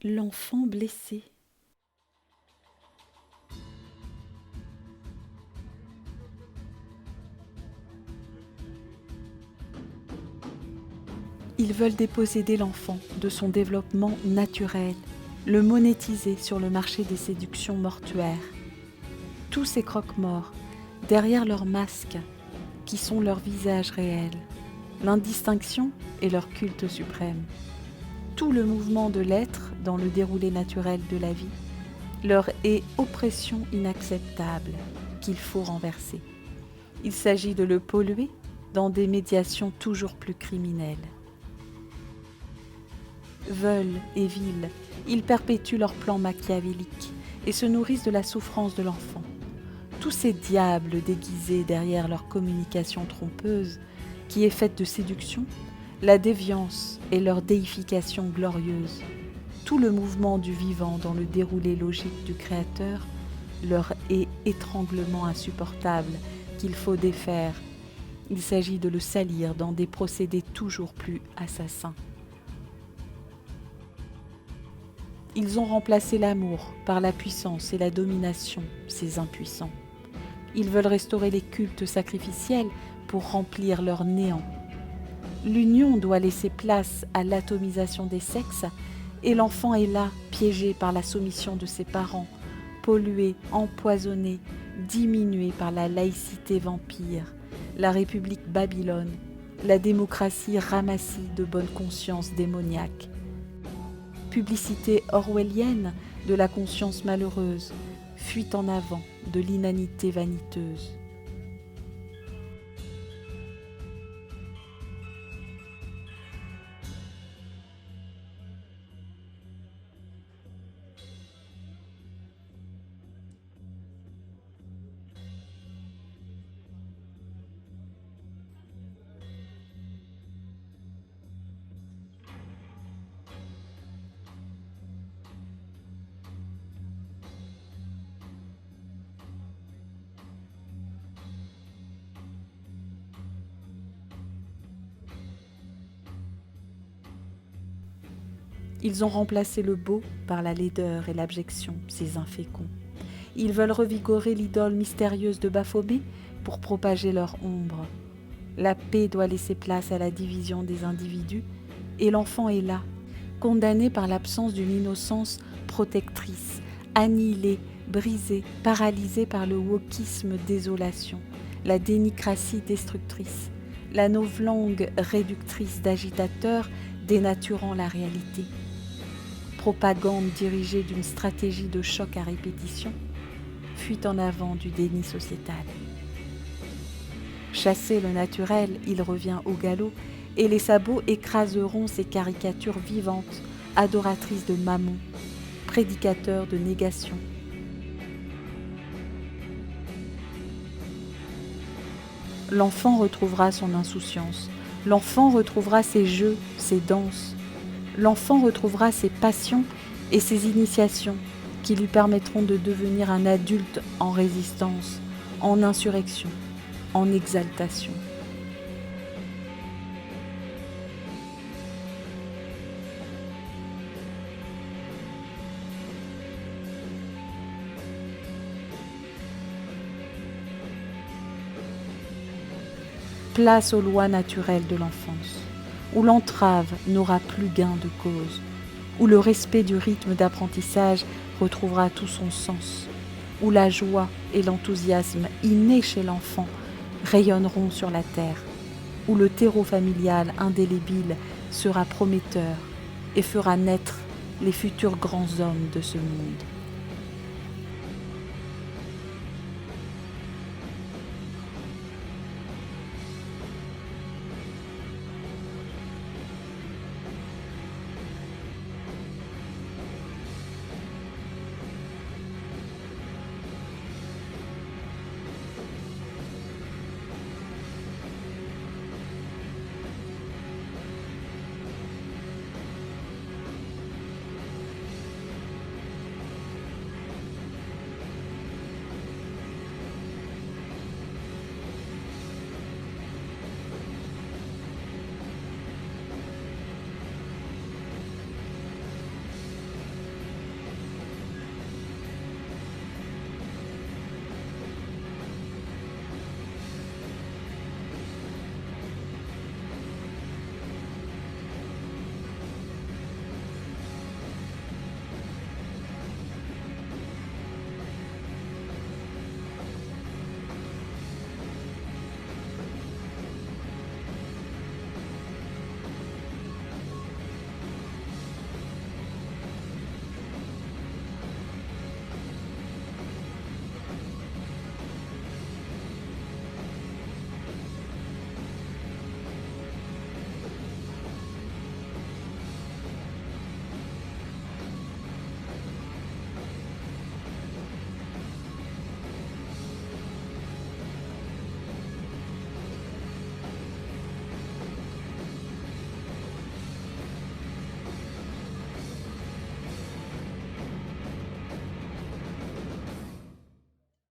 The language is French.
L'enfant blessé. Ils veulent déposséder l'enfant de son développement naturel, le monétiser sur le marché des séductions mortuaires. Tous ces croque-morts, derrière leurs masques, qui sont leurs visages réels, l'indistinction est leur culte suprême. Tout le mouvement de l'être dans le déroulé naturel de la vie leur est oppression inacceptable qu'il faut renverser. Il s'agit de le polluer dans des médiations toujours plus criminelles. Veulent et vils, ils perpétuent leurs plans machiavéliques et se nourrissent de la souffrance de l'enfant. Tous ces diables déguisés derrière leur communication trompeuse, qui est faite de séduction, la déviance et leur déification glorieuse, tout le mouvement du vivant dans le déroulé logique du Créateur leur est étranglement insupportable qu'il faut défaire. Il s'agit de le salir dans des procédés toujours plus assassins. Ils ont remplacé l'amour par la puissance et la domination, ces impuissants. Ils veulent restaurer les cultes sacrificiels pour remplir leur néant. L'union doit laisser place à l'atomisation des sexes et l'enfant est là, piégé par la soumission de ses parents, pollué, empoisonné, diminué par la laïcité vampire, la République Babylone, la démocratie ramassie de bonne conscience démoniaque. Publicité orwellienne de la conscience malheureuse, fuite en avant de l'inanité vaniteuse. Ils ont remplacé le beau par la laideur et l'abjection, ces inféconds. Ils veulent revigorer l'idole mystérieuse de Baphomet pour propager leur ombre. La paix doit laisser place à la division des individus et l'enfant est là, condamné par l'absence d'une innocence protectrice, annihilé, brisé, paralysé par le wokisme désolation, la dénicratie destructrice, la novlangue réductrice d'agitateurs dénaturant la réalité. Propagande dirigée d'une stratégie de choc à répétition, fuite en avant du déni sociétal. Chasser le naturel, il revient au galop, et les sabots écraseront ces caricatures vivantes, adoratrices de Mammon, prédicateurs de négation. L'enfant retrouvera son insouciance, l'enfant retrouvera ses jeux, ses danses, l'enfant retrouvera ses passions et ses initiations qui lui permettront de devenir un adulte en résistance, en insurrection, en exaltation. Place aux lois naturelles de l'enfance, où l'entrave n'aura plus gain de cause, où le respect du rythme d'apprentissage retrouvera tout son sens, où la joie et l'enthousiasme innés chez l'enfant rayonneront sur la terre, où le terreau familial indélébile sera prometteur et fera naître les futurs grands hommes de ce monde.